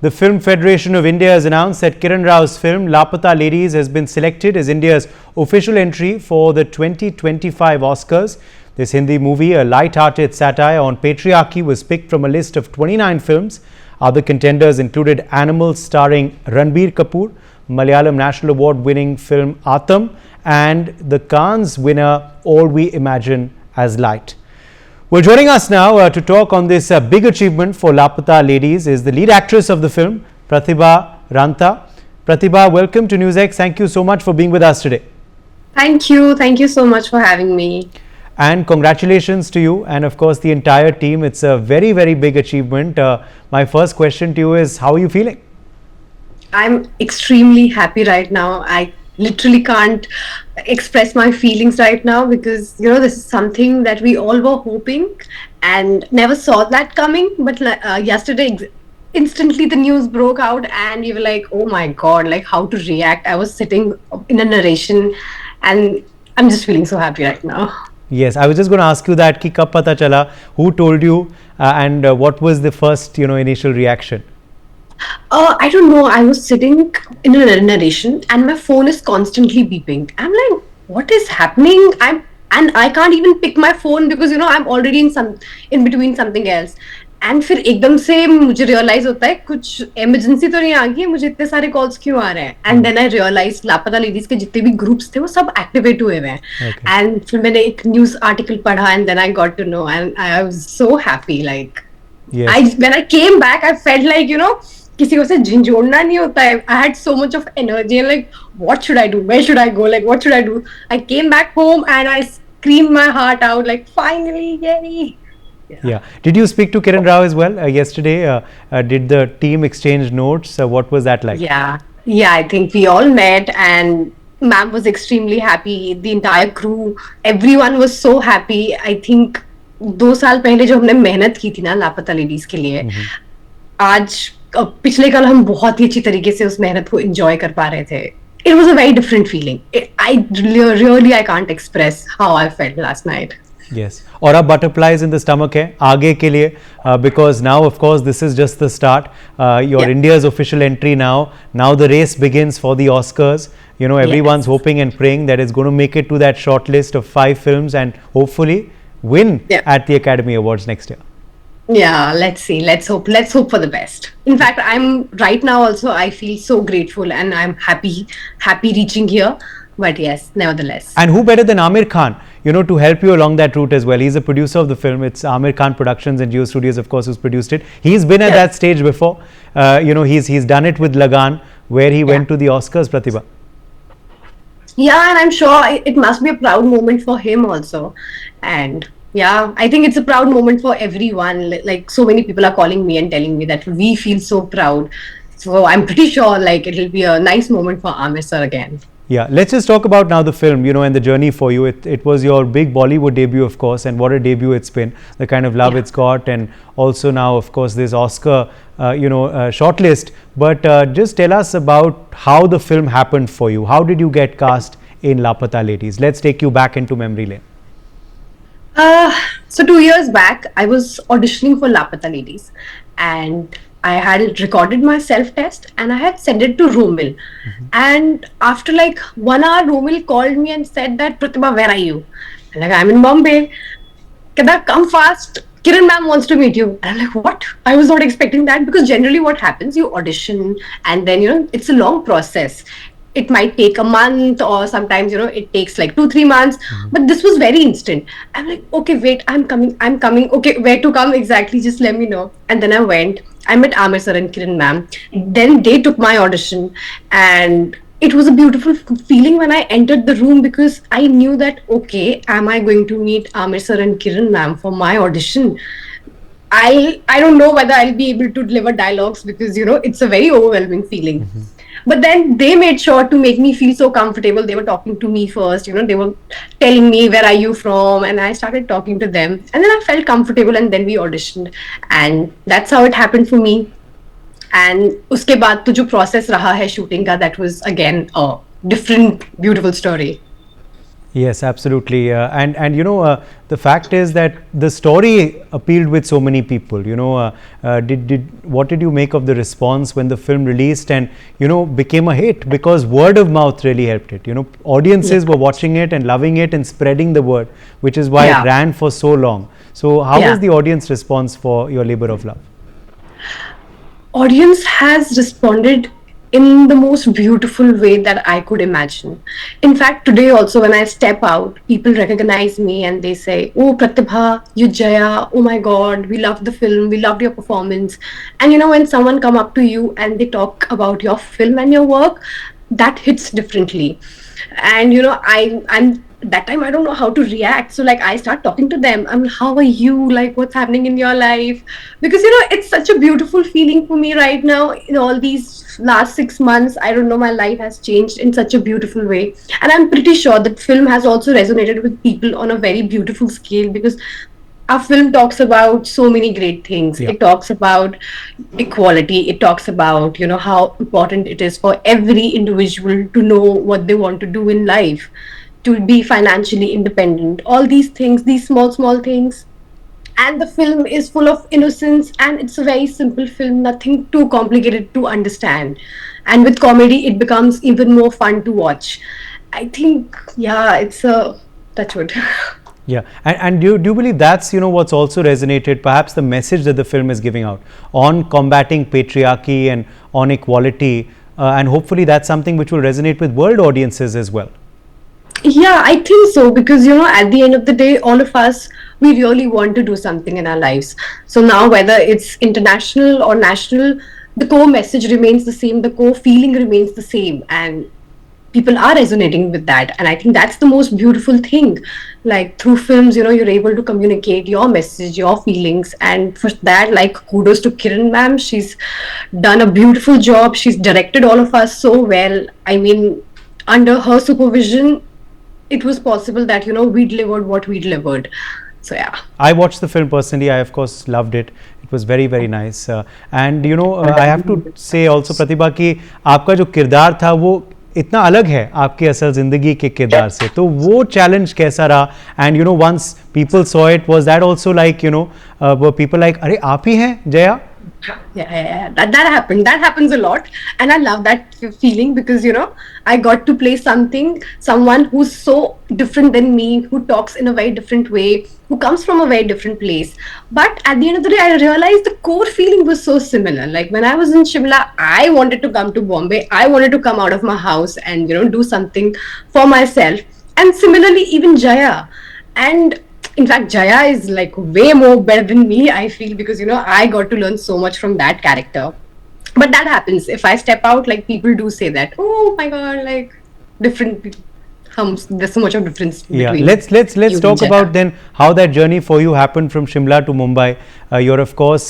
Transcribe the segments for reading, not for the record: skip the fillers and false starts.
The Film Federation of India has announced that Kiran Rao's film Laapataa Ladies has been selected as India's official entry for the 2025 Oscars. This Hindi movie, a light-hearted satire on patriarchy, was picked from a list of 29 films. Other contenders included Animal starring Ranbir Kapoor, Malayalam National Award winning film Atam, and the Cannes winner All We Imagine as Light. Well, joining us now to talk on this big achievement for Laapataa Ladies is the lead actress of the film, Pratibha Ranta. Pratibha, welcome to NewsX. Thank you so much for being with us today. Thank you. Thank you so much for having me. And congratulations to you and of course the entire team. It's a very, very big achievement. My first question to you is, how are you feeling? I'm extremely happy right now. I literally can't express my feelings right now because, this is something that we all were hoping and never saw that coming. But yesterday, instantly the news broke out and we were like, oh my God, like how to react. I was sitting in a narration and I'm just feeling so happy right now. Yes, I was just going to ask you that, ki kab pata chala, who told you and what was the first, initial reaction? I don't know. I was sitting in a narration and my phone is constantly beeping. I'm like, what is happening? I can't even pick my phone because I'm already in between something else. And फिर एकदम से मुझे realize होता है कुछ emergency तो नहीं आ गई है, मुझे इतने सारे calls क्यों आ रहे हैं? And then I realized लापता लेडीज के जितने भी groups थे वो सब activate हुए हैं. And फिर मैंने एक news article पढ़ा and then I got to know and I was so happy. Like, yes. When I came back, I felt like किसी को से झिंझोड़ना नहीं होता है. I had so much of energy and like, what should I do? Where should I go? Like, what should I do? I came back home and I screamed my heart out like, finally, yay! Yeah. Did you speak to Kiran Rao as well yesterday? Did the team exchange notes? What was that like? Yeah, I think we all met and ma'am was extremely happy. The entire crew, everyone was so happy. I think 2 साल पहले जो हमने मेहनत की थी ना लापता ladies के लिए, आज पिछले कल हम बहुत ही अच्छी तरीके से उस मेहनत को एंजॉय कर पा रहे थे. It was a very different feeling. I can't express how I felt last night. Yes. और अब butterflies in the stomach है आगे के लिए because now of course this is just the start. Your India's official entry now. Now the race begins for the Oscars. Everyone's hoping and praying that it's going to make it to that short list of 5 films and hopefully win at the Academy Awards next year. Yeah, let's see. Let's hope for the best. In fact, I'm right now also, I feel so grateful and I'm happy reaching here. But yes, nevertheless. And who better than Aamir Khan, to help you along that route as well. He's a producer of the film. It's Aamir Khan Productions and Geo Studios, of course, who's produced it. He's been at that stage before. He's done it with Lagan, where he went to the Oscars, Pratibha. Yeah, and I'm sure it must be a proud moment for him also. And yeah, I think it's a proud moment for everyone. Like so many people are calling me and telling me that we feel so proud. So I'm pretty sure like it'll be a nice moment for Aamir sir again. Yeah, let's just talk about now the film, and the journey for you. It was your big Bollywood debut, of course, and what a debut it's been. The kind of love it's got, and also now, of course, this Oscar, shortlist. But just tell us about how the film happened for you. How did you get cast in Laapataa Ladies? Let's take you back into memory lane. So 2 years back, I was auditioning for Laapataa Ladies, and I had recorded my self-test and I had sent it to Romil. And after like 1 hour, Romil called me and said that, Pratibha, where are you? I'm like, I'm in Bombay. Keda, come fast. Kiran ma'am wants to meet you. And I'm like, what? I was not expecting that because generally what happens, you audition and then, it's a long process. It might take a month or sometimes, it takes like 2-3 months. But this was very instant. I'm like, okay, wait, I'm coming. Okay, where to come exactly? Just let me know. And then I went. I met Aamir sir and Kiran ma'am. Then they took my audition. And it was a beautiful feeling when I entered the room because I knew that, okay, am I going to meet Aamir sir and Kiran ma'am for my audition? I don't know whether I'll be able to deliver dialogues because, it's a very overwhelming feeling. But then they made sure to make me feel so comfortable. They were talking to me first, they were telling me, where are you from? And I started talking to them. And then I felt comfortable and then we auditioned. And that's how it happened for me. And uske baad to jo process raha hai shooting ka, that was again a different beautiful story. Yes, absolutely. And the fact is that the story appealed with so many people. Did what did you make of the response when the film released and became a hit? Because word of mouth really helped it. Audiences Yeah. were watching it and loving it and spreading the word, which is why it Yeah. ran for so long. So, how was Yeah. the audience response for your labor of love? Audience has responded in the most beautiful way that I could imagine. In fact, today also when I step out, people recognize me and they say, "Oh, Pratibha, you Jaya. Oh my God, we loved the film. We loved your performance." And when someone come up to you and they talk about your film and your work, that hits differently. And I'm that time I don't know how to react, so like I start talking to them. I'm, how are you, like what's happening in your life? Because it's such a beautiful feeling for me right now. In all these last 6 months, I don't know, my life has changed in such a beautiful way, and I'm pretty sure that film has also resonated with people on a very beautiful scale, because our film talks about so many great things. Yeah. It talks about equality. It talks about how important it is for every individual to know what they want to do in life, to be financially independent, all these things, these small things. And the film is full of innocence, and it's a very simple film, nothing too complicated to understand. And with comedy it becomes even more fun to watch. I think, yeah, it's a touch wood. Yeah, and do you believe that's what's also resonated, perhaps the message that the film is giving out on combating patriarchy and on equality, and hopefully that's something which will resonate with world audiences as well. Yeah, I think so, because at the end of the day, all of us, we really want to do something in our lives. So now, whether it's international or national, the core message remains the same, the core feeling remains the same, and people are resonating with that. And I think that's the most beautiful thing. Like through films, you're able to communicate your message, your feelings, and for that, like kudos to Kiran ma'am. She's done a beautiful job. She's directed all of us so well. I mean, under her supervision, it was possible that we delivered what we delivered. So yeah. I watched the film personally. I of course loved it. It was very very nice. And I have to say also Pratibha कि आपका जो किरदार था वो इतना अलग है आपकी असल ज़िंदगी के किरदार से, तो वो चैलेंज कैसा रहा? And once people saw it, was that also like वो पीपल लाइक अरे आप ही हैं Jaya? Yeah. That happened. That happens a lot, and I love that feeling, because I got to play someone who's so different than me, who talks in a very different way, who comes from a very different place. But at the end of the day, I realized the core feeling was so similar. Like when I was in Shimla, I wanted to come to Bombay. I wanted to come out of my house and do something for myself. And similarly, even Jaya. And in fact, Jaya is like way more better than me, I feel, because I got to learn so much from that character. But that happens. If I step out, like people do say that, oh my god, like different there's so much of difference Yeah, between let's you and talk Jaya. about then how that journey for you happened from Shimla to Mumbai. You're of course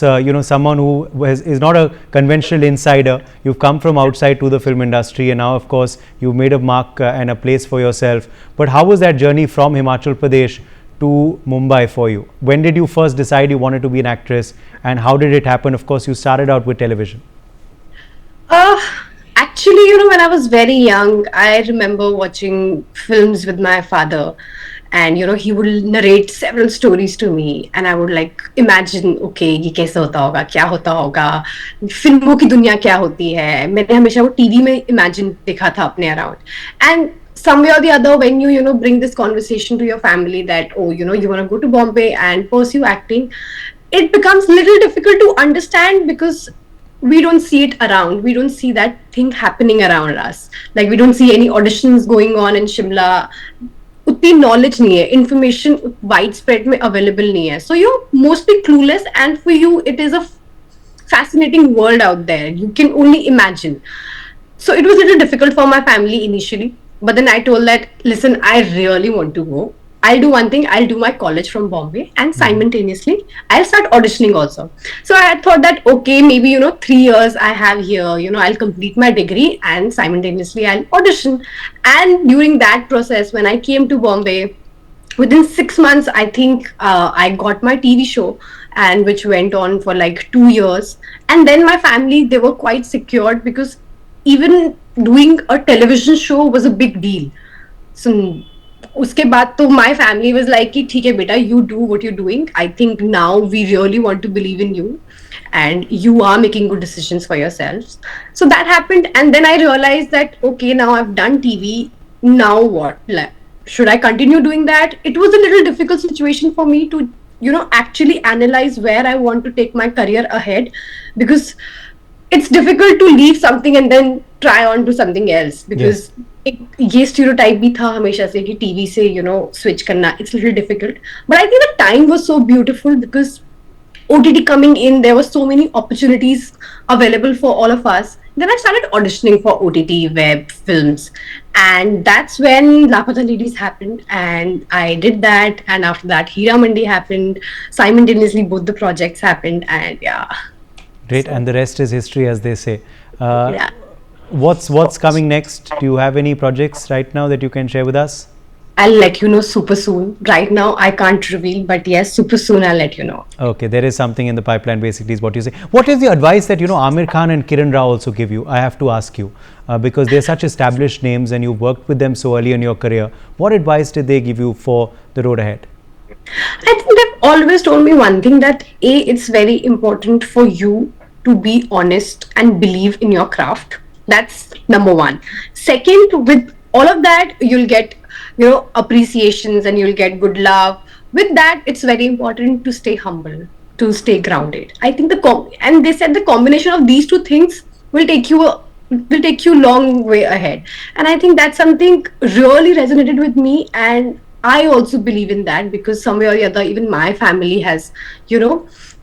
someone who is not a conventional insider. You've come from outside to the film industry, and now of course you've made a mark and a place for yourself. But how was that journey from Himachal Pradesh to Mumbai for you? When did you first decide you wanted to be an actress, and how did it happen? Of course, you started out with television. Uh, Actually, when I was very young, I remember watching films with my father, and he would narrate several stories to me, and I would like imagine, okay, ये कैसे होता होगा, क्या होता होगा, फिल्मों की दुनिया क्या होती है. मैंने हमेशा वो टीवी में imagine देखा था अपने around. And some way or the other, when you bring this conversation to your family that, oh, you want to go to Bombay and pursue acting, it becomes little difficult to understand, because we don't see it around. We don't see that thing happening around us. Like we don't see any auditions going on in Shimla. उतनी knowledge नहीं है, information widespread में available नहीं है. So you're mostly clueless, and for you it is a fascinating world out there. You can only imagine. So it was a little difficult for my family initially. But then I told that, listen, I really want to go. I'll do one thing, I'll do my college from Bombay, and simultaneously I'll start auditioning also. So I thought that, okay, maybe 3 years I have here, I'll complete my degree and simultaneously I'll audition. And during that process, when I came to Bombay, within 6 months, I think I got my TV show, and which went on for like 2 years. And then my family, they were quite secured, because even doing a television show was a big deal. So उसके बाद तो my family was like कि ठीक है बेटा, you do what you're doing. I think now we really want to believe in you, and you are making good decisions for yourselves. So that happened, and then I realized that okay, now I've done TV. Now what? Like, should I continue doing that? It was a little difficult situation for me to actually analyze where I want to take my career ahead, because it's difficult to leave something and then try on to something else, because ये stereotype भी था हमेशा से कि TV से switch करना, it's a little difficult. But I think the time was so beautiful because OTT coming in, there were so many opportunities available for all of us. Then I started auditioning for OTT web films, and that's when Laapataa Ladies happened, and I did that. And after that, Hira Mandi happened. Simultaneously, both the projects happened, and yeah. Great, and the rest is history, as they say. Yeah. What's coming next? Do you have any projects right now that you can share with us? I'll let you know super soon. Right now, I can't reveal, but yes, super soon I'll let you know. Okay, there is something in the pipeline, basically, is what you say. What is the advice that Amir Khan and Kiran Rao also give you? I have to ask you, because they're such established names and you've worked with them so early in your career. What advice did they give you for the road ahead? I think they've always told me one thing, that it's very important for you to be honest and believe in your craft. That's number one. Second, with all of that, you'll get appreciations and you'll get good love. With that, it's very important to stay humble, to stay grounded. I think and they said the combination of these two things will take you long way ahead. And I think that's something really resonated with me, and I also believe in that, because somewhere or the other, even my family has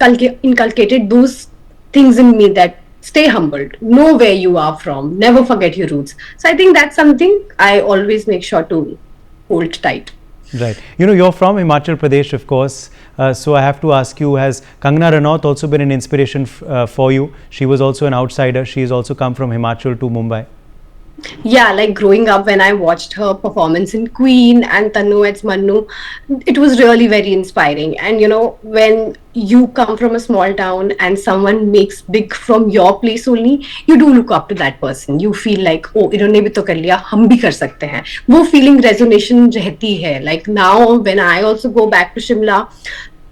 inculcated those things in me, that stay humbled, know where you are from, never forget your roots. So I think that's something I always make sure to hold tight. Right. You're from Himachal Pradesh, of course. So I have to ask you, has Kangana Ranaut also been an inspiration for you? She was also an outsider. She has also come from Himachal to Mumbai. Yeah, like growing up, when I watched her performance in Queen and Tannu It's Mannu, it was really very inspiring. And when you come from a small town and someone makes big from your place only, you do look up to that person. You feel like, oh, इन्होंने भी तो कर लिया, हम भी कर सकते हैं. वो feeling resonation रहती है. Like now, when I also go back to Shimla,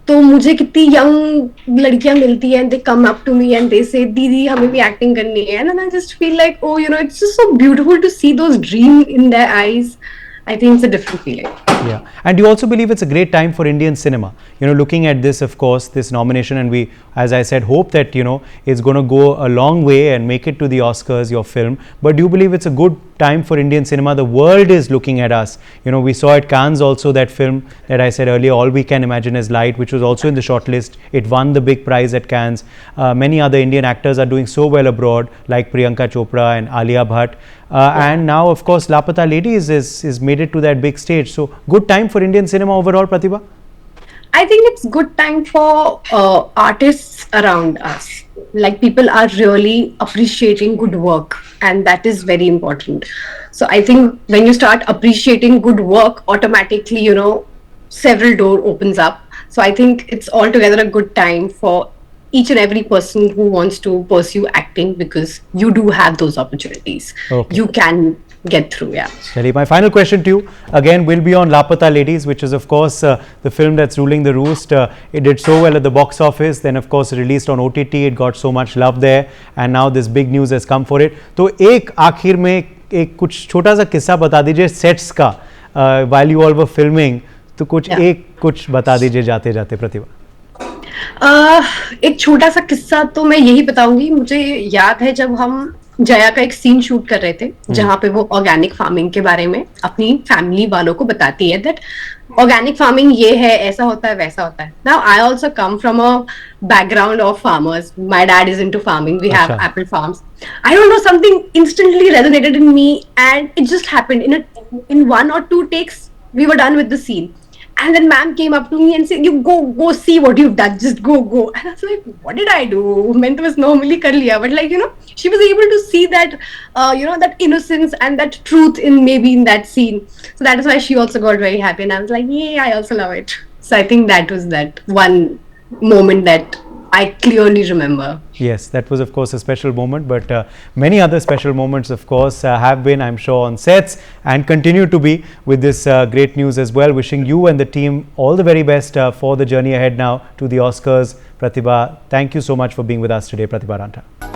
तो मुझे कितनी यंग लड़कियां मिलती हैं, they come up to me and they say, दीदी हमें भी एक्टिंग करनी है, and I just feel like, oh, it's just so beautiful to see those dreams in their eyes. I think it's a different feeling. Yeah, and you also believe it's a great time for Indian cinema. Looking at this, of course, this nomination, and we, as I said, hope that it's going to go a long way and make it to the Oscars, your film. But do you believe it's a good time for Indian cinema? The world is looking at us. We saw at Cannes also that film that I said earlier, All We Can Imagine Is Light, which was also in the shortlist. It won the big prize at Cannes. Many other Indian actors are doing so well abroad, like Priyanka Chopra and Alia Bhatt. And now, of course, Laapataa Ladies is made it to that big stage. So, good time for Indian cinema overall, Pratibha? I think it's good time for artists around us. Like, people are really appreciating good work, and that is very important. So I think when you start appreciating good work, automatically, several door opens up. So I think it's altogether a good time for each and every person who wants to pursue acting, because you do have those opportunities. Okay. You can get through. Yeah. Shelly, my final question to you again will be on Laapataa Ladies, which is of course the film that's ruling the roost. It did so well at the box office, then of course released on OTT. It got so much love there, and now this big news has come for it. तो एक आखिर में एक कुछ छोटा सा किस्सा बता दीजिए सेट्स का, while you all were filming. तो कुछ बता दीजिए जाते जाते प्रतिभा. एक छोटा सा किस्सा तो मैं यही बताऊंगी. मुझे याद है जब हम जया का एक सीन शूट कर रहे थे, जहाँ पे वो ऑर्गेनिक फार्मिंग के बारे में अपनी फैमिली वालों को बताती है दैट ऑर्गेनिक फार्मिंग ये है, ऐसा होता है, वैसा होता है. Now I also come from a background of farmers. My dad is into farming. We have apple farms. I don't know, something instantly resonated in me, and it just happened in 1 or 2 takes. We were done with the scene. And then ma'am came up to me and said, you go see what you've done, just go. And I was like, what did I do? Meant was normally kar liya. But like, she was able to see that, that innocence and that truth in that scene. So that is why she also got very happy. And I was like, yeah, I also love it. So I think that was that one moment that I clearly remember. Yes, that was of course a special moment, but many other special moments of course have been, I'm sure, on sets and continue to be with this great news as well. Wishing you and the team all the very best for the journey ahead now to the Oscars. Pratibha, thank you so much for being with us today, Pratibha Ranta.